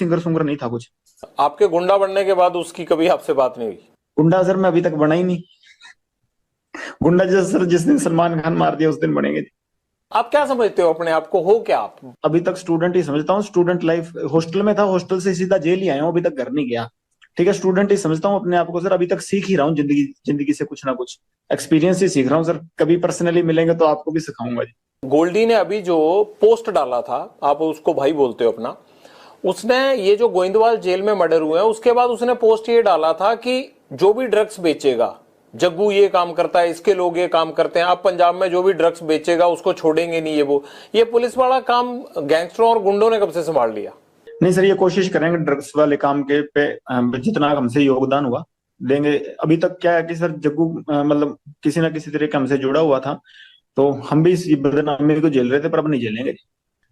Singer सुंगर नहीं था कुछ। आपके गुंडा बनने के बाद उसकी कभी आपसे बात नहीं हुई? गुंडा सर मैं अभी तक बना ही नहीं। गुंडा जैसे सर जिस दिन सलमान खान मार दिया उस दिन बनेंगे। आप क्या समझते हो अपने आप को, हो क्या आप? अभी तक स्टूडेंट ही समझता हूँ। स्टूडेंट लाइफ हॉस्टल में था, हॉस्टल से सीधा जेल ही आया हूँ, अभी तक घर नहीं गया। ठीक है, स्टूडेंट ही समझता हूँ अपने आप को सर। अभी तक सीख ही रहा हूँ जिंदगी जिंदगी से कुछ ना कुछ एक्सपीरियंस ही सीख रहा हूँ सर। कभी पर्सनली मिलेंगे तो आपको भी सिखाऊंगा जी। गोल्डी ने अभी जो पोस्ट डाला था, आप उसको भाई बोलते हो अपना, उसने ये जो गोइंदवाल जेल में मर्डर हुए हैं उसके बाद उसने पोस्ट ये डाला था कि जो भी ड्रग्स बेचेगा, जग्गू ये काम करता है, इसके लोग ये काम करते हैं, अब पंजाब में जो भी ड्रग्स बेचेगा उसको छोड़ेंगे नहीं। ये पुलिस वाला काम गैंगस्टरों और गुंडों ने कब से संभाल लिया? नहीं सर, ये कोशिश करेंगे ड्रग्स वाले काम के पे जितना हमसे योगदान हुआ देंगे। अभी तक क्या है कि सर जग्गू मतलब किसी ना किसी तरीके हमसे जुड़ा हुआ था, तो हम भी इस बदनामी को झेल रहे थे, पर अब नहीं झेलेंगे।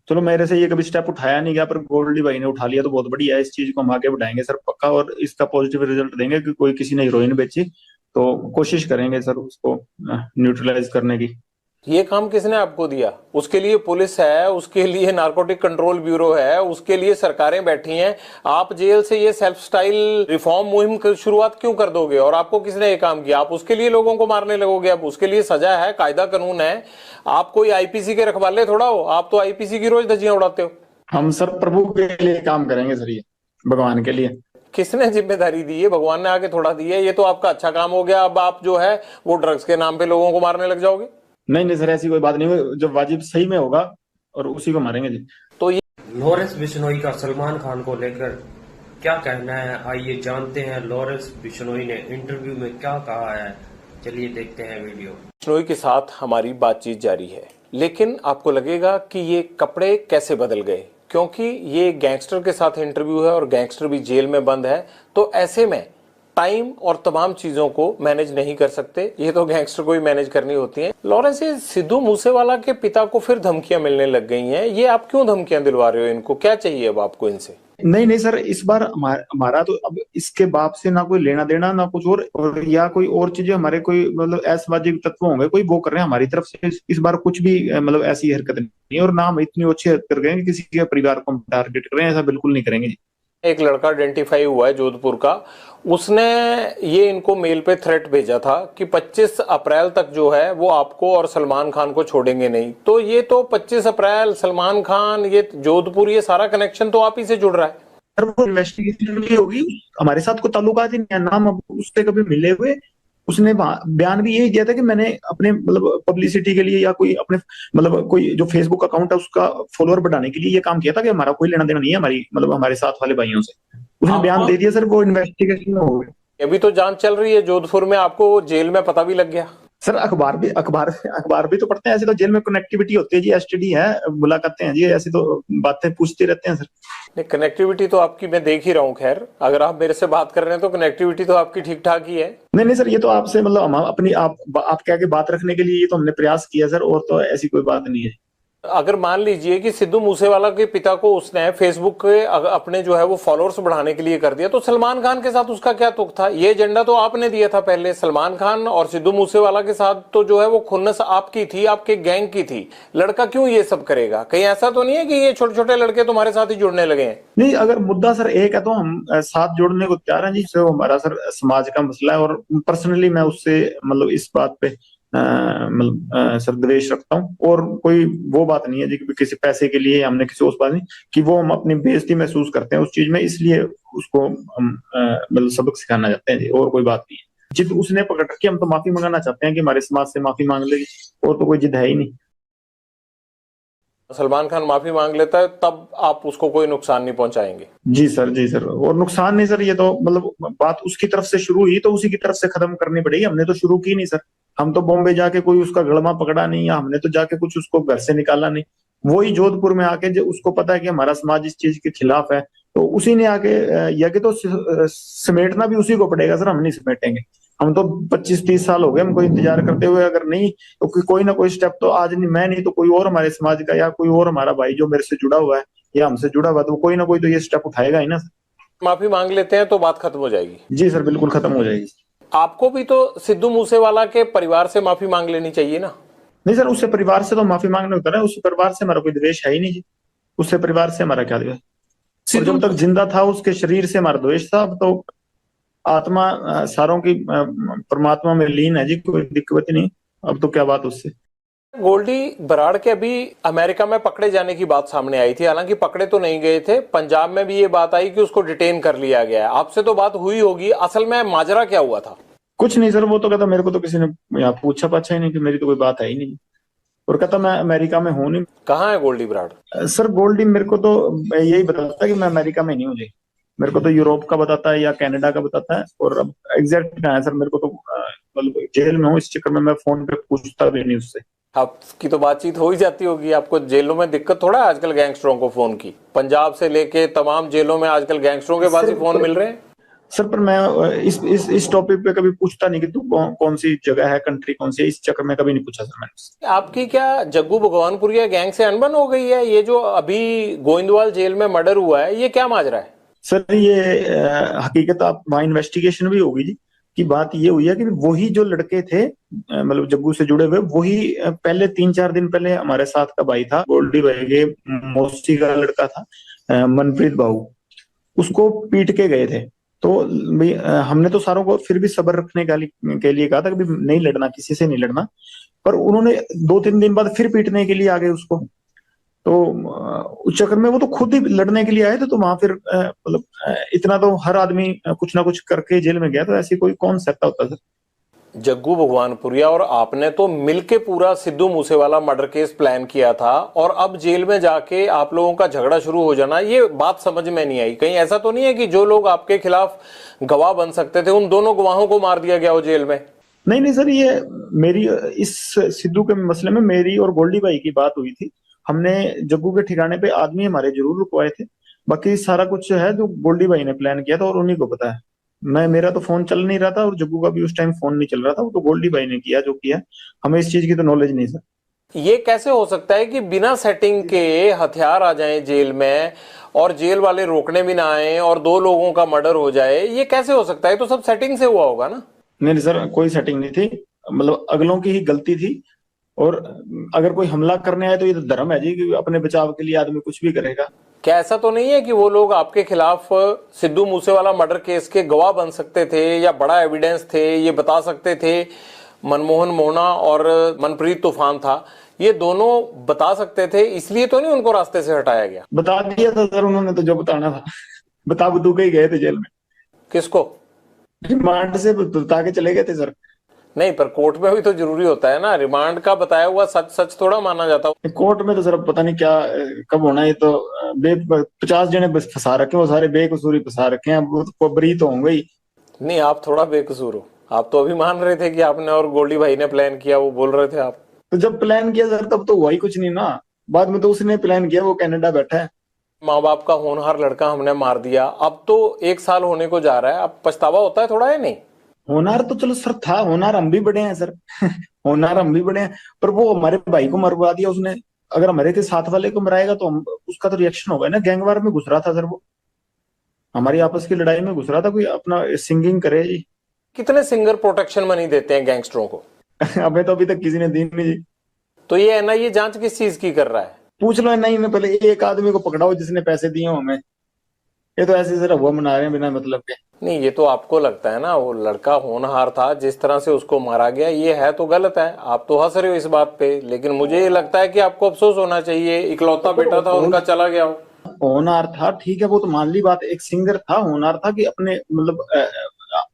चलो, मेरे से ये कभी स्टेप उठाया नहीं गया, पर गोल्डी भाई ने उठा लिया तो बहुत बढ़िया है। इस चीज को हम आगे बढ़ाएंगे सर पक्का, और इसका पॉजिटिव रिजल्ट देंगे कि कोई किसी ने हीरोइन बेची तो कोशिश करेंगे सर उसको न्यूट्रलाइज करने की। ये काम किसने आपको दिया? उसके लिए पुलिस है, उसके लिए नारकोटिक कंट्रोल ब्यूरो है, उसके लिए सरकारें बैठी हैं। आप जेल से ये सेल्फ स्टाइल रिफॉर्म मुहिम की शुरुआत क्यों कर दोगे? और आपको किसने ये काम किया? आप उसके लिए लोगों को मारने लगोगे? अब उसके लिए सजा है, कायदा कानून है। आप कोई आईपीसी के रखवाले थोड़ा हो, आप तो आईपीसी की रोज धज्जियां उड़ाते हो। हम सर प्रभु के लिए काम करेंगे सर, ये भगवान के लिए। किसने जिम्मेदारी दी है? भगवान ने आके थोड़ा दी है। ये तो आपका अच्छा काम हो गया। अब आप जो है वो ड्रग्स के नाम पे लोगों को मारने लग जाओगे। नहीं नहीं सर, ऐसी कोई बात नहीं हुई। जो वाजिब सही में होगा और उसी को मारेंगे जी। तो ये लॉरेंस बिश्नोई का सलमान खान को लेकर क्या कहना है, आइए जानते हैं लॉरेंस बिश्नोई ने इंटरव्यू में क्या कहा है। चलिए देखते हैं वीडियो। बिश्नोई के साथ हमारी बातचीत जारी है, लेकिन आपको लगेगा कि ये कपड़े कैसे बदल गए, क्योंकि ये गैंगस्टर के साथ इंटरव्यू है और गैंगस्टर भी जेल में बंद है। तो ऐसे में टाइम और तमाम चीजों को मैनेज नहीं कर सकते, ये तो गैंगस्टर को ही मैनेज करनी होती हैं। लॉरेंस, ये सिद्धू मूसेवाला के पिता को फिर धमकियां मिलने लग गई हैं। ये आप क्यों धमकियां दिलवा रहे हो इनको? क्या चाहिए अब आपको इनसे? नहीं नहीं सर, इस बार हमारा तो अब इसके बाप से ना कोई लेना देना ना कुछ और या कोई और चीजें हमारे कोई मतलब असामाजिक तत्व होंगे कोई वो कर रहे हैं हमारी तरफ से। इस बार कुछ भी मतलब ऐसी हरकत नहीं है, और ना हम इतनी अच्छी हरकत कर रहे हैं कि किसी के परिवार को हम टारगेट कर रहे हैं, ऐसा बिल्कुल नहीं करेंगे। एक लड़का आइडेंटिफाई हुआ है जोधपुर का, उसने ये इनको मेल पे थ्रेट भेजा था कि 25 अप्रैल तक जो है वो आपको और सलमान खान को छोड़ेंगे नहीं। तो ये तो 25 अप्रैल, सलमान खान, ये जोधपुर, ये सारा कनेक्शन तो आप ही से जुड़ रहा है। सर वो इन्वेस्टिगेशन भी होगी, हमारे साथ कोई ताल्लुकात ही नहीं है, नाम अब उससे कभी मिले हुए। उसने बयान भी यही दिया था कि मैंने अपने मतलब पब्लिसिटी के लिए या कोई अपने मतलब कोई जो फेसबुक अकाउंट है उसका फॉलोअर बढ़ाने के लिए ये काम किया था, कि हमारा कोई लेना देना नहीं है हमारी मतलब हमारे साथ वाले भाइयों से। उसने बयान दे दिया सर, वो इन्वेस्टिगेशन में हो गया। अभी तो जांच चल रही है जोधपुर में, आपको जेल में पता भी लग गया। सर अखबार भी तो पढ़ते हैं। ऐसे तो जेल में कनेक्टिविटी होती है जी, एसटीडी है, मुलाकातें हैं जी, ऐसी तो बातें पूछते रहते हैं सर। नहीं, कनेक्टिविटी तो आपकी मैं देख ही रहा हूँ। खैर, अगर आप मेरे से बात कर रहे हैं तो कनेक्टिविटी तो आपकी ठीक ठाक ही है। नहीं नहीं सर, ये तो आपसे मतलब हम अपनी आप क्या के बात रखने के लिए ये तो हमने प्रयास किया सर, और तो ऐसी कोई बात नहीं है। अगर मान लीजिए कि सिद्धू मूसेवाला के पिता को उसने फेसबुक के अपने जो है वो फॉलोअर्स बढ़ाने के लिए कर दिया, तो सलमान खान के साथ उसका क्या तुक था? ये एजेंडा तो आपने दिया था पहले। सलमान खान और सिद्धू मूसेवाला के साथ तो जो है वो खुन्नस आपकी थी, आपके गैंग की थी। लड़का क्यों ये सब करेगा? कहीं ऐसा तो नहीं है कि ये छोटे छोटे लड़के तुम्हारे साथ ही जुड़ने लगे हैं? नहीं, अगर मुद्दा सर एक है तो हम साथ जोड़ने को तैयार हैं जी। जो हमारा सर समाज का मसला है, और पर्सनली मैं उससे मतलब इस बात पे मतलब सर द्वेष रखता हूँ, और कोई वो बात नहीं है जी कि किसी पैसे के लिए हमने किसी उस बात नहीं कि वो हम अपनी बेइज्जती महसूस करते हैं उस चीज में, इसलिए उसको हम मतलब सबक सिखाना चाहते हैं जी, और कोई बात नहीं है। जिद उसने पकड़ रखी, हम तो माफी मंगाना चाहते हैं कि हमारे समाज से माफी मांग लेगी, और तो कोई जिद है ही नहीं। सलमान खान माफी मांग लेता है तब आप उसको कोई नुकसान नहीं पहुंचाएंगे? जी सर, जी सर, और नुकसान नहीं सर, ये तो मतलब बात उसकी तरफ से शुरू हुई तो उसी की तरफ से खत्म करनी पड़ेगी। हमने तो शुरू की नहीं सर। हम तो बॉम्बे जाके कोई उसका गड़मा पकड़ा नहीं, या हमने तो जाके कुछ उसको घर से निकाला नहीं। वही जोधपुर में आके जो उसको पता है कि हमारा समाज इस चीज के खिलाफ है, तो उसी ने आके या कि तो समेटना भी उसी को पड़ेगा सर, हम नहीं समेटेंगे। हम तो 25-30 साल हो गए हमको इंतजार करते हुए, अगर नहीं तो कोई ना कोई स्टेप तो आज नहीं मैं नहीं तो कोई और हमारे समाज का या कोई और हमारा भाई जो मेरे से जुड़ा हुआ है या हमसे जुड़ा हुआ, तो कोई ना कोई तो ये स्टेप उठाएगा ही ना। माफी मांग लेते हैं तो बात खत्म हो जाएगी? जी सर, बिल्कुल खत्म हो जाएगी। आपको भी तो सिद्धू मूसेवाला के परिवार से माफी मांग लेनी चाहिए ना? नहीं सर, उससे परिवार से तो माफी मांगने होता है, उससे परिवार से हमारा कोई द्वेष है ही नहीं जी। उससे परिवार से हमारा क्या द्वेष। और जब तक जिंदा था उसके शरीर से हमारा द्वेष था। अब तो आत्मा सारों की परमात्मा में लीन है जी, कोई दिक्कत नहीं। अब तो क्या बात उससे। गोल्डी बराड़ के अभी अमेरिका में पकड़े जाने की बात सामने आई थी, हालांकि पकड़े तो नहीं गए थे। पंजाब में भी ये बात आई कि उसको डिटेन कर लिया गया है। आपसे तो बात हुई होगी, असल में माजरा क्या हुआ था? कुछ नहीं सर, वो तो कहता मेरे को तो किसी ने यहाँ पूछा पाछा ही नहीं, कि मेरी तो कोई बात है ही नहीं। और कहता मैं अमेरिका में हूँ नहीं। कहाँ है गोल्डी बराड़? सर गोल्डी मेरे को तो यही बताता है कि मैं अमेरिका में नहीं हूँ जी। मेरे को तो यूरोप का बताता है या कनाडा का बताता है। और अब एग्जैक्ट कहाँ है सर, मेरे को तो मतलब जेल में हूँ, इस चक्कर में मैं फोन पे पूछता भी नहीं उससे। आपकी तो बातचीत हो ही जाती होगी। आपको जेलों में दिक्कत थोड़ा है आजकल गैंगस्टरों को फोन की? पंजाब से लेके तमाम जेलों में आजकल गैंगस्टरों के पास ही फोन मिल रहे हैं। सर पर मैं इस टॉपिक पे कभी पूछता नहीं कि तू कौन सी जगह है, कंट्री कौन सी है, इस चक्कर में कभी नहीं पूछा सर मैंने उससे। आपकी क्या जग्गू भगवानपुरिया गैंग से अनबन हो गई है? ये जो अभी गोइंदवाल जेल में मर्डर हुआ है, ये क्या माजरा है? सर ये हकीकत आप वहाँ इन्वेस्टिगेशन भी होगी जी। कि बात ये हुई है कि वही जो लड़के थे मतलब जग्गू से जुड़े हुए, वही पहले 3-4 दिन पहले हमारे साथ का भाई था, गोल्डी भाई के मौसी का लड़का था, मनप्रीत बाबू, उसको पीट के गए थे। तो भाई हमने तो सारों को फिर भी सब्र रखने के लिए कहा था कि नहीं लड़ना, किसी से नहीं लड़ना। पर उन्होंने 2-3 दिन बाद फिर पीटने के लिए आ गए उसको। तो उस चक्कर में वो तो खुद ही लड़ने के लिए आए थे। तो वहां फिर मतलब इतना तो हर आदमी कुछ ना कुछ करके जेल में गया। तो ऐसी कोई कौन सकता होता सर। जग्गू भगवानपुरिया और आपने तो मिलके पूरा Sidhu Moosewala murder case plan किया था, और अब जेल में जाके आप लोगों का झगड़ा शुरू हो जाना, ये बात समझ में नहीं आई। कहीं ऐसा तो नहीं है कि जो लोग आपके खिलाफ गवाह बन सकते थे, उन दोनों गवाहों को मार दिया गया हो जेल में? नहीं नहीं सर, ये मेरी इस सिद्धू के मसले में मेरी और गोल्डी भाई की बात हुई थी। हमने जग्गू के ठिकाने पे आदमी हमारे जरूर रुकवाए थे। बाकी सारा कुछ है जो गोल्डी भाई ने प्लान किया था और उन्हीं को पता है। मैं मेरा तो फोन चल नहीं रहा था और जग्गू का भी उस टाइम फोन नहीं चल रहा था। वो तो गोल्डी भाई ने किया जो किया। हमें इस चीज की तो नॉलेज नहीं सर। ये कैसे हो सकता है कि बिना सेटिंग के हथियार आ जाएं जेल में, और जेल वाले रोकने भी ना आए, और 2 लोगों का मर्डर हो जाए? ये कैसे हो सकता है? तो सब सेटिंग से हुआ होगा ना? नहीं सर, कोई सेटिंग नहीं थी। मतलब अगलों की ही गलती थी। और अगर कोई हमला करने आए तो ये तो धर्म है जी कि अपने बचाव के लिए आदमी कुछ भी करेगा। क्या ऐसा तो नहीं है कि वो लोग आपके खिलाफ सिद्धू मूसेवाला मर्डर केस के गवाह बन सकते थे, या बड़ा एविडेंस थे, ये बता सकते थे? मनमोहन मोहना और मनप्रीत तूफान था, ये दोनों बता सकते थे, इसलिए तो नहीं उनको रास्ते से हटाया गया? बता दिया था सर उन्होंने तो जो बताना था। बता बतू के ही गए थे जेल में। किसको? रिमांड से बता के चले गए थे सर। नहीं, पर कोर्ट में भी तो जरूरी होता है ना, रिमांड का बताया हुआ सच सच थोड़ा माना जाता। कोर्ट में तो सर पता नहीं क्या कब होना। ये तो 50 जने बस फंसा रखे, वो सारे बेकसूरी फंसा रखे हैं। वो तो बरी तो होंगे ही। नहीं, आप थोड़ा बेकसूर हो। आप तो अभी मान रहे थे कि आपने और गोल्डी भाई ने प्लान किया, वो बोल रहे थे आप। तो जब प्लान किया सर तब तो हुआ ही कुछ नहीं ना। बाद में तो उसने प्लान किया, वो कनाडा बैठा है। माँ बाप का होनहार लड़का हमने मार दिया, अब तो 1 साल होने को जा रहा है, अब पछतावा होता है थोड़ा, है नहीं? होनार तो चलो सर था, होनार हम भी बड़े हैं सर। होनार हम भी बड़े हैं। पर वो हमारे भाई को मरवा दिया उसने। अगर हमारे के साथ वाले को मराएगा तो हम उसका तो रिएक्शन होगा ना। गैंगवार में घुस रहा था सर वो, हमारी आपस की लड़ाई में घुस रहा था। कोई अपना सिंगिंग करे जी। कितने सिंगर प्रोटेक्शन मनी देते हैं गैंगस्टरों को? हमें तो अभी तक किसी ने दी नहीं जी। तो ये एनआईए जांच किस चीज की कर रहा है? पूछ लो नहीं में पहले एक आदमी को पकड़ाओ जिसने पैसे दिए हो हमें। ये तो ऐसे सर हुआ मना रहे हैं बिना मतलब के। नहीं, ये तो आपको लगता है ना, वो लड़का होनहार था, जिस तरह से उसको मारा गया, ये है तो गलत है। आप तो हंस रहे हो इस बात पे, लेकिन मुझे ये लगता है कि आपको अफसोस होना चाहिए। इकलौता बेटा था उनका, चला गया हो। होनहार था ठीक है, वो तो मान ली बात। एक सिंगर था, होनहार था कि अपने मतलब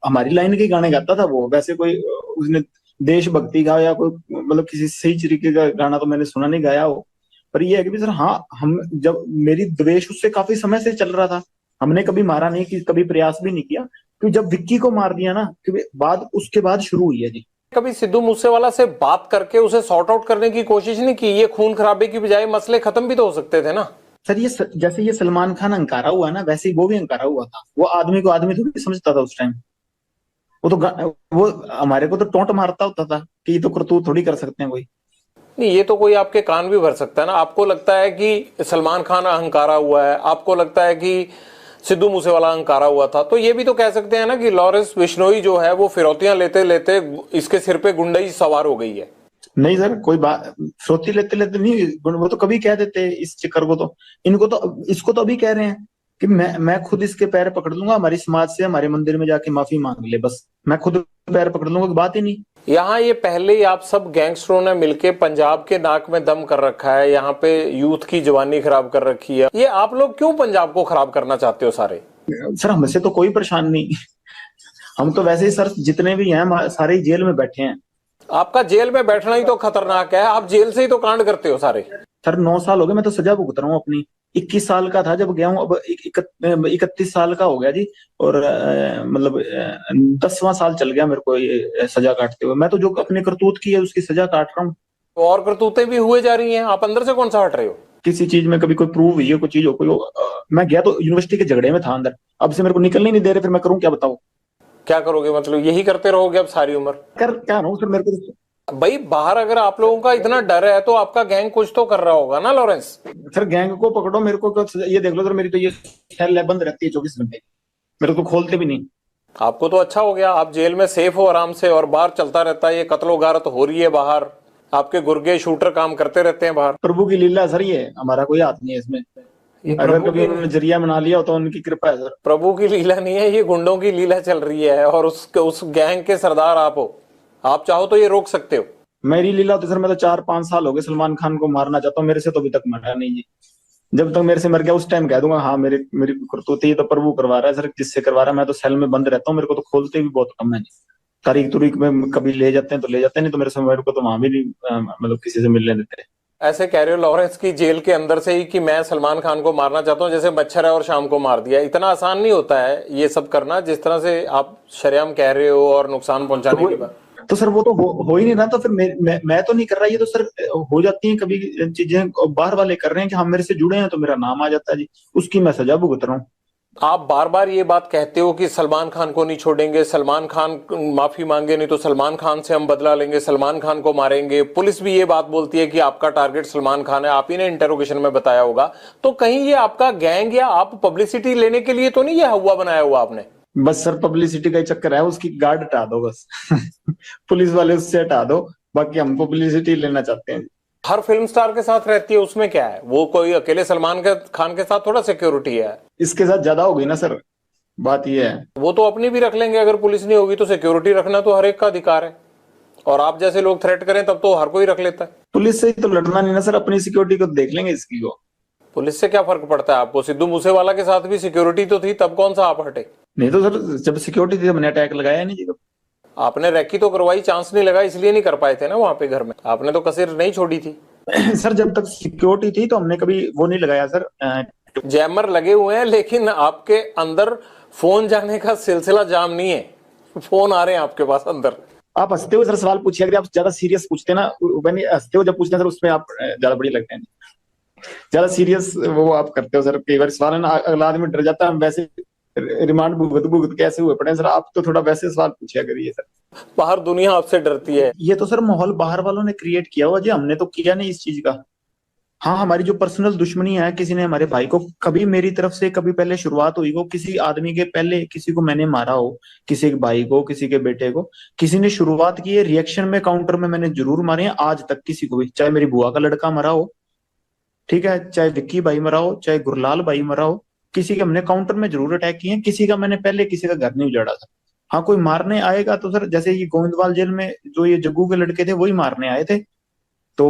हमारी लाइन के गाने गाता था वो। वैसे कोई उसने देशभक्ति का या कोई मतलब किसी सही तरीके का गाना तो मैंने सुना नहीं गाया हो। पर ये है कि सर हाँ, हम जब मेरी द्वेष उससे काफी समय से चल रहा था। हमने कभी मारा नहीं, कि कभी प्रयास भी नहीं किया। क्योंकि जब विक्की को मार दिया ना, क्योंकि बाद उसके बाद शुरू हुई है जी। कभी सिद्धू मूसेवाला से बात करके उसे सॉर्ट आउट करने की कोशिश नहीं की? ये खून खराबे की बजाय मसले खत्म भी तो हो सकते थे ना। सर ये जैसे ये सलमान खान अंकारा हुआ ना, वैसे ही वो भी अंकारा हुआ था। वो आदमी को आदमी थोड़ी समझता था उस टाइम। वो तो वो हमारे को तो टोंट मारता होता था कि ये तो करतूत थोड़ी कर सकते हैं कोई। नहीं, ये तो कोई आपके कान भी भर सकता है ना। आपको लगता है कि सलमान खान अहंकारा हुआ है, आपको लगता है कि सिद्धू मूसेवाला अहंकारा हुआ था, तो ये भी तो कह सकते हैं ना कि लॉरेंस बिश्नोई जो है वो फिरौतियां लेते लेते इसके सिर पे गुंडई सवार हो गई है। नहीं सर, कोई बात फिरौती लेते लेते नहीं। वो तो कभी कह देते इस चक्कर को तो। इनको तो इसको तो अभी कह रहे हैं कि मैं खुद इसके पैर पकड़ लूंगा, हमारी समाज से हमारे मंदिर में जाके माफी मांग ले, बस मैं खुद पैर पकड़ लूंगा, बात ही नहीं। यहाँ ये पहले ही आप सब गैंगस्टरों ने मिलके पंजाब के नाक में दम कर रखा है, यहाँ पे यूथ की जवानी खराब कर रखी है। ये आप लोग क्यों पंजाब को खराब करना चाहते हो सारे? सर हमसे तो कोई परेशान नहीं, हम तो वैसे ही सर जितने भी हैं सारे ही जेल में बैठे हैं। आपका जेल में बैठना ही तो खतरनाक है, आप जेल से ही तो कांड करते हो सारे। सर 9 साल हो गए, मैं तो सजा भुगत रहा हूँ अपनी। 21 साल का था जब गया हूँ, अब 31 साल का हो गया जी। और मतलब 10वां साल चल गया मेरे को ये सजा काटते हुए। मैं तो जो अपने करतूत की है उसकी सजा काट रहा हूँ। और करतूतें भी हुए जा रही हैं, आप अंदर से कौन सा हट रहे हो? किसी चीज में कभी कोई प्रूव हुई है, कोई चीज हो, मैं गया तो यूनिवर्सिटी के झगड़े में था अंदर, अब से मेरे को निकलने नहीं दे रहे, फिर मैं करूँ क्या बताओ? क्या करोगे, मतलब यही करते रहोगे अब सारी उम्र? कर क्या रहा हूँ सर, मेरे को भाई बाहर अगर आप लोगों का इतना डर है तो आपका गैंग कुछ तो कर रहा होगा ना लॉरेंस? सर गैंग को पकड़ो, मेरे को ये देख लो सर, मेरी तो ये सेल बंद रहती है 24 घंटे, मेरे को खोलते भी नहीं। आपको तो अच्छा हो गया, आप जेल में सेफ हो आराम से, और बाहर चलता रहता है ये कत्लो गारत हो रही है बाहर, आपके गुर्गे शूटर काम करते रहते हैं बाहर। प्रभु की लीला सर, ये हमारा कोई हाथ नहीं है इसमें। अगर कभी उन्होंने जरिया बना लिया तो उनकी कृपा है सर। प्रभु की लीला नहीं है, ये गुंडों की लीला चल रही है, और उस गैंग के सरदार आप हो। आप चाहो तो ये रोक सकते हो। मेरी लीला तो सर, मैं तो 4-5 साल हो गए सलमान खान को मारना चाहता हूँ, मेरे से तो अभी तक मरा नहीं जी। जब तक मेरे से मर गया उस टाइम कह दूंगा हाँ मेरी करतूती तो प्रभु करवा रहा है सर, जिससे करवा रहा है। मैं तो सेल में बंद रहता हूँ, मेरे को तो खोलते भी बहुत कम है जी। तारीख तुरीख में कभी ले जाते हैं तो ले जाते हैं, नहीं तो मेरे को तो वहां भी नहीं मतलब किसी से मिलने देते। ऐसे कह रहे हो लॉरेंस की जेल के अंदर से ही कि मैं सलमान खान को मारना चाहता हूँ, जैसे मच्छर है और शाम को मार दिया। इतना आसान नहीं होता है ये सब करना, जिस तरह से आप शरेआम कह रहे हो और नुकसान पहुंचाने के बाद। तो सर वो तो हो ही नहीं रहा, तो फिर मैं तो नहीं कर रहा, ये तो सर हो जाती है कभी चीजें, बाहर वाले कर रहे हैं कि हम मेरे से जुड़े हैं तो मेरा नाम आ जाता है जी, उसकी मैं सजा भुगत रहा हूँ। आप बार बार ये बात कहते हो कि सलमान खान को नहीं छोड़ेंगे, सलमान खान माफी मांगे नहीं तो सलमान खान से हम बदला लेंगे, सलमान खान को मारेंगे। पुलिस भी ये बात बोलती है कि आपका टारगेट सलमान खान है, आप ही ने इंटरोगेशन में बताया होगा। तो कहीं ये आपका गैंग या आप पब्लिसिटी लेने के लिए तो नहीं ये हवा बनाया हुआ आपने? बस सर पब्लिसिटी का ही चक्कर है, उसकी गार्ड हटा दो बस पुलिस वाले उससे हटा दो, बाकी हम पब्लिसिटी लेना चाहते हैं। हर फिल्म स्टार के साथ रहती है, उसमें क्या है? वो कोई अकेले सलमान खान के साथ थोड़ा सिक्योरिटी है। इसके साथ ज्यादा हो गई ना सर, बात ये है। वो तो अपनी भी रख लेंगे, अगर पुलिस नहीं होगी तो सिक्योरिटी रखना तो हर एक का अधिकार है, और आप जैसे लोग थ्रेट करें तब तो हर कोई रख लेता है। पुलिस से ही तो लड़ना नहीं ना सर, अपनी सिक्योरिटी को देख लेंगे इसकी को। पुलिस से क्या फर्क पड़ता है आपको? सिद्धू मूसेवाला के साथ भी सिक्योरिटी तो थी, तब कौन सा आप हटे? नहीं तो सर जब सिक्योरिटी थी हमने अटैक लगाया नहीं जी। आपने रैकी तो करवाई, चांस नहीं लगा इसलिए नहीं कर पाए थे ना वहां पे घर में, आपने तो कसर नहीं छोड़ी थी। सर जब तक सिक्योरिटी थी तो हमने कभी वो नहीं लगाया सर। जैमर लगे हुए हैं, लेकिन आपके अंदर फोन जाने का सिलसिला जाम नहीं है, फोन आ रहे हैं आपके पास अंदर। आप हंसते हो सर, सवाल पूछिए, अगर आप ज्यादा सीरियस पूछते ना, हंसते हो जब पूछते हैं सर, उसमें आप ज्यादा बड़ी लगते हैं, ज्यादा सीरियस वो आप करते हो सर। कई बार सवाल है ना, अगला आदमी डर जाता है, हम वैसे रिमांड भुगत भुगत कैसे हुए पड़े सर, आप तो थोड़ा वैसे सवाल पूछिया करिए सर। बाहर दुनिया आपसे डरती है। ये तो सर माहौल बाहर वालों ने क्रिएट किया हुआ जी, हमने तो किया नहीं इस चीज का। हाँ हमारी जो पर्सनल दुश्मनी है, किसी ने हमारे भाई को कभी मेरी तरफ से कभी पहले शुरुआत हुई हो, किसी आदमी के पहले किसी को मैंने मारा हो, किसी के भाई को, किसी के बेटे को, किसी ने शुरुआत की है, रिएक्शन में काउंटर में मैंने जरूर मारे हैं। आज तक किसी को भी, चाहे मेरी बुआ का लड़का मरा हो, ठीक है, चाहे विक्की भाई मरा हो, चाहे गुरलाल भाई मरा हो, किसी के हमने काउंटर में जरूर अटैक किए हैं। किसी का मैंने पहले किसी का घर नहीं उजाड़ा था। हाँ कोई मारने आएगा तो सर, जैसे ये गोविंदवाल जेल में जो ये जग्गू के लड़के थे वही मारने आए थे, तो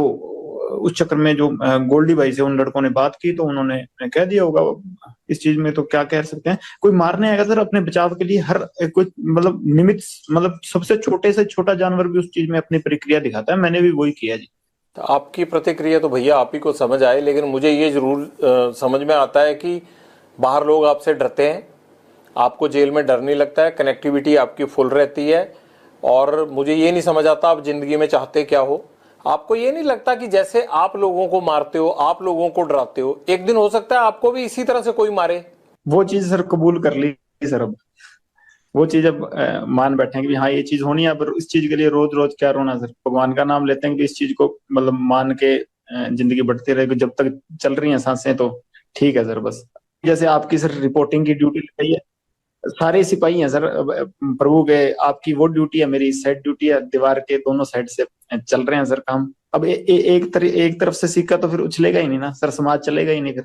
उस चक्कर में जो गोल्डी भाई से उन लड़कों ने बात की तो उन्होंने कह दिया होगा। इस चीज में तो क्या कह सकते हैं, कोई मारने आएगा सर अपने बचाव के लिए, हर कोई मतलब निमित्त, मतलब सबसे छोटे से छोटा जानवर भी उस चीज में अपनी प्रक्रिया दिखाता है, मैंने भी वही किया जी। तो आपकी प्रतिक्रिया तो भैया आप ही को समझ आए, लेकिन मुझे ये जरूर समझ में आता है कि बाहर लोग आपसे डरते हैं, आपको जेल में डर नहीं लगता है, कनेक्टिविटी आपकी फुल रहती है। और मुझे ये नहीं समझ आता आप जिंदगी में चाहते क्या हो। आपको ये नहीं लगता कि जैसे आप लोगों को मारते हो, आप लोगों को डराते हो, एक दिन हो सकता है आपको भी इसी तरह से कोई मारे? वो चीज सर कबूल कर ली सर, अब वो चीज अब मान बैठे कि हाँ ये चीज होनी है। अब इस चीज के लिए रोज रोज क्या रोना सर, भगवान का नाम लेते हैं कि इस चीज को मतलब मान के जिंदगी बढ़ती रहेगी, जब तक चल रही है सांसें तो ठीक है सर। बस जैसे आपकी सर रिपोर्टिंग की ड्यूटी लगाई है, सारे सिपाही हैं सर प्रभु के, आपकी वो ड्यूटी है, मेरी साइड ड्यूटी है, दीवार के दोनों साइड से चल रहे हैं सर काम। अब एक तरफ से सिक्का तो फिर उछलेगा ही नहीं ना सर, समाज चलेगा ही नहीं फिर।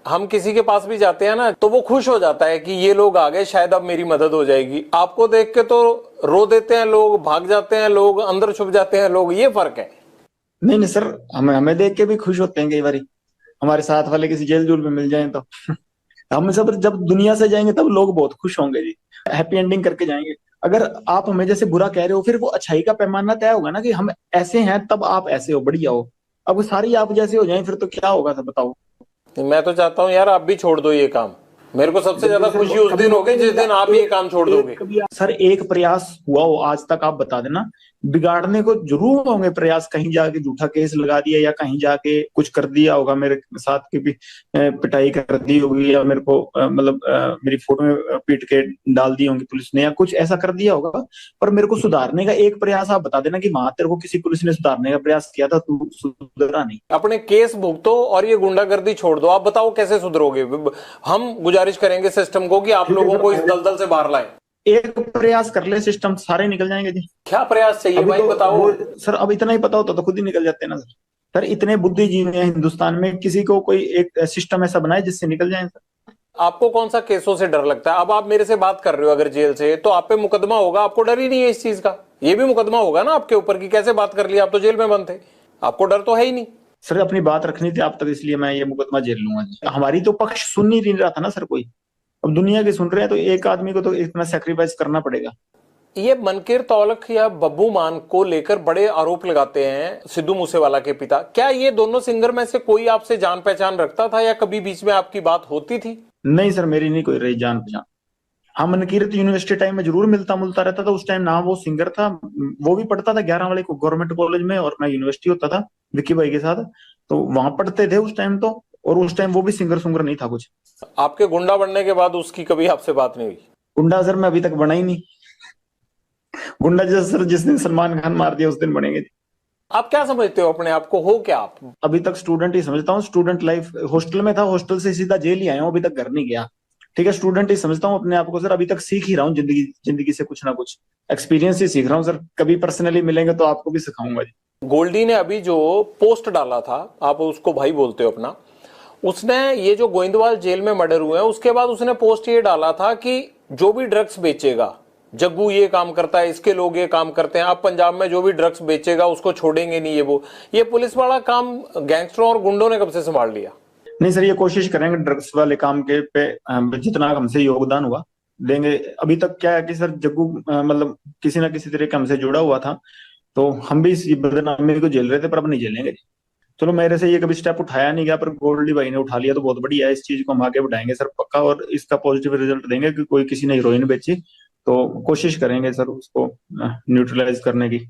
हम किसी के पास भी जाते हैं ना तो वो खुश हो जाता है कि ये लोग आ गए, शायद अब मेरी मदद हो जाएगी। आपको देख के तो रो देते हैं लोग, भाग जाते हैं लोग, अंदर छुप जाते हैं लोग, ये फर्क है। नहीं नहीं सर, हमें हमें देख के भी खुश होते हैं कई बार, हमारे साथ वाले किसी जेल जूल में मिल जाएं तो हम सब जब दुनिया से जाएंगे तब लोग बहुत खुश होंगे जी, हैप्पी एंडिंग करके जाएंगे। अगर आप हमें जैसे बुरा कह रहे हो, फिर वो अच्छाई का पैमाना तय होगा ना कि हम ऐसे हैं तब आप ऐसे हो, बढ़िया हो। अब वो सारी आप जैसे हो जाएं फिर तो क्या होगा सर, बताओ। मैं तो चाहता हूँ यार आप भी छोड़ दो ये काम। मेरे को सबसे ज्यादा जैसे खुशी उस कभी दिन होगी जिस दिन आप ये काम छोड़ दोगे। कभी सर एक प्रयास हुआ हो आज तक, आप बता देना। बिगाड़ने को जरूर होंगे प्रयास, कहीं जाके झूठा केस लगा दिया या कहीं जाके कुछ कर दिया होगा मेरे साथ की भी, पिटाई कर दी होगी या मेरे को मतलब मेरी फोटो में पीट के डाल दी होंगी पुलिस ने या कुछ ऐसा कर दिया होगा। पर मेरे को सुधारने का एक प्रयास आप बता देना कि वहां तेरे को किसी पुलिस ने सुधारने का प्रयास किया था, तू सुधरा नहीं। अपने केस भुगतो और ये गुंडागर्दी छोड़ दो। आप बताओ कैसे सुधरोगे। हम गुजारिश करेंगे सिस्टम को कि आप लोगों को इस दलदल से बाहर लाए। एक प्रयास कर ले, सिस्टम सारे निकल जाएंगे जी। क्या प्रयास चाहिए अभी भाई तो बताओ। सर अब इतना ही पता होता तो खुद ही निकल जाते हैं ना सर। सर इतने बुद्धिजीवी हैं हिंदुस्तान में, किसी को कोई एक सिस्टम ऐसा बनाए जिससे निकल जाए सर। आपको कौन सा केसों से डर लगता है? अब आप मेरे से बात कर रहे हो अगर जेल से, तो आप पे मुकदमा होगा, आपको डर ही नहीं है इस चीज का। ये भी मुकदमा होगा ना आपके ऊपर कि कैसे बात कर लिया, आप तो जेल में बंद थे, आपको डर तो है ही नहीं। सर अपनी बात रखनी थी आप तक, इसलिए मैं ये मुकदमा झेल लूंगा जी। हमारी तो पक्ष सुन ही नहीं रहा था ना सर कोई, अब दुनिया के सुन रहे हैं तो एक आदमी को तो इतना सेक्रीफाइस करना पड़ेगा। ये मनकीर तौलख या बब्बू मान को लेकर बड़े आरोप लगाते हैं सिद्धू मूसेवाला के पिता। क्या ये दोनों सिंगर में से कोई आपसे जान पहचान रखता था या कभी बीच में आपकी बात होती थी? नहीं सर, मेरी नहीं कोई रही जान पहचान। हाँ मनकीरत यूनिवर्सिटी टाइम में जरूर मिलता मुलता रहता था, उस टाइम ना वो सिंगर था, वो भी पढ़ता था 11 वाले को गवर्नमेंट कॉलेज में और मैं यूनिवर्सिटी होता था विक्की भाई के साथ, तो वहां पढ़ते थे उस टाइम तो। और उस टाइम वो भी सिंगर सुंगर नहीं था कुछ। आपके गुंडा बनने के बाद उसकी कभी आपसे बात नहीं हुई? गुंडा सर मैं अभी तक बना ही नहीं। गुंडा जैसे सर जिस दिन सलमान खान मार दिया उस दिन बनेंगे। आप क्या समझते हो अपने आप को, हो क्या आप? अभी तक स्टूडेंट ही समझता हूँ, स्टूडेंट लाइफ, हॉस्टल में था, हॉस्टल से सीधा जेल ही आया हूँ, अभी तक घर नहीं गया। ठीक है, स्टूडेंट ही समझता हूँ अपने आप को सर, अभी तक सीख ही रहा हूँ जिंदगी जिंदगी से कुछ ना कुछ एक्सपीरियंस ही सीख रहा हूँ सर। कभी पर्सनली मिलेंगे तो आपको भी सिखाऊंगा जी। गोल्डी ने अभी जो पोस्ट डाला था, आप उसको भाई बोलते हो अपना, उसने ये जो गोइंदवाल जेल में मर्डर हुए हैं उसके बाद उसने पोस्ट ये डाला था कि जो भी ड्रग्स बेचेगा, जग्गू ये काम करता है, इसके लोग ये काम करते हैं, अब पंजाब में जो भी ड्रग्स बेचेगा उसको छोड़ेंगे नहीं। ये पुलिस वाला काम गैंगस्टरों और गुंडों ने कब से संभाल लिया? नहीं सर, ये कोशिश करेंगे ड्रग्स वाले काम के पे जितना हमसे योगदान हुआ देंगे। अभी तक क्या है कि सर जग्गू मतलब किसी ना किसी तरीके हमसे जुड़ा हुआ था, तो हम भी इस बदनामी को झेल रहे थे, पर अब नहीं झेलेंगे। चलो मेरे से ये कभी स्टेप उठाया नहीं गया, पर गोल्डी भाई ने उठा लिया तो बहुत बढ़िया है। इस चीज को हम आगे बढ़ाएंगे सर पक्का, और इसका पॉजिटिव रिजल्ट देंगे कि कोई किसी ने हीरोइन बेची तो कोशिश करेंगे सर उसको न्यूट्रलाइज करने की।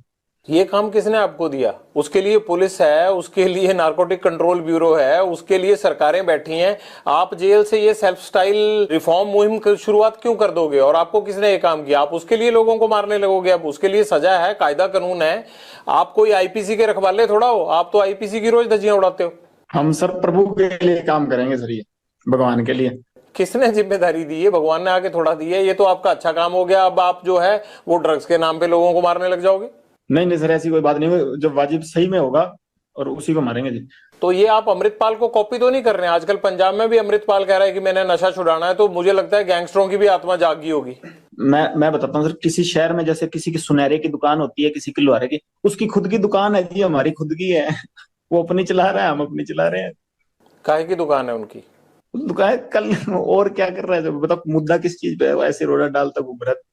ये काम किसने आपको दिया? उसके लिए पुलिस है, उसके लिए नारकोटिक कंट्रोल ब्यूरो है, उसके लिए सरकारें बैठी हैं। आप जेल से ये सेल्फ स्टाइल रिफॉर्म मुहिम की शुरुआत क्यों कर दोगे? और आपको किसने ये काम किया? आप उसके लिए लोगों को मारने लगोगे? अब उसके लिए सजा है, कायदा कानून है। आप कोई आईपीसी के रखवाले थोड़ा हो, आप तो आईपीसी की रोज धज्जियां उड़ाते हो। हम सर प्रभु के लिए काम करेंगे सर, ये भगवान के लिए। किसने जिम्मेदारी दी है? भगवान ने आके थोड़ा दी है। ये तो आपका अच्छा काम हो गया, अब आप जो है वो ड्रग्स के नाम पे लोगों को मारने लग जाओगे। नहीं नहीं सर, ऐसी कोई बात नहीं हुई, जब वाजिब सही में होगा और उसी को मारेंगे जी। तो ये आप अमृतपाल को कॉपी तो नहीं कर रहे हैं? आजकल पंजाब में भी अमृतपाल कह रहा है कि मैंने नशा छुड़ाना है, तो मुझे लगता है गैंगस्टरों की भी आत्मा जागी होगी। मैं बताता हूँ सर, किसी शहर में जैसे किसी की सुनहरे की दुकान होती है, किसी की लोहारे की, उसकी खुद की दुकान है जी, हमारी खुद की है। वो अपनी चला रहा है, हम अपनी चला रहे हैं। काहे की दुकान है उनकी? दुकान कल और क्या कर रहा है, बताओ मुद्दा किस चीज पे है, वो ऐसे रोड़ा डालता घूम रहा है।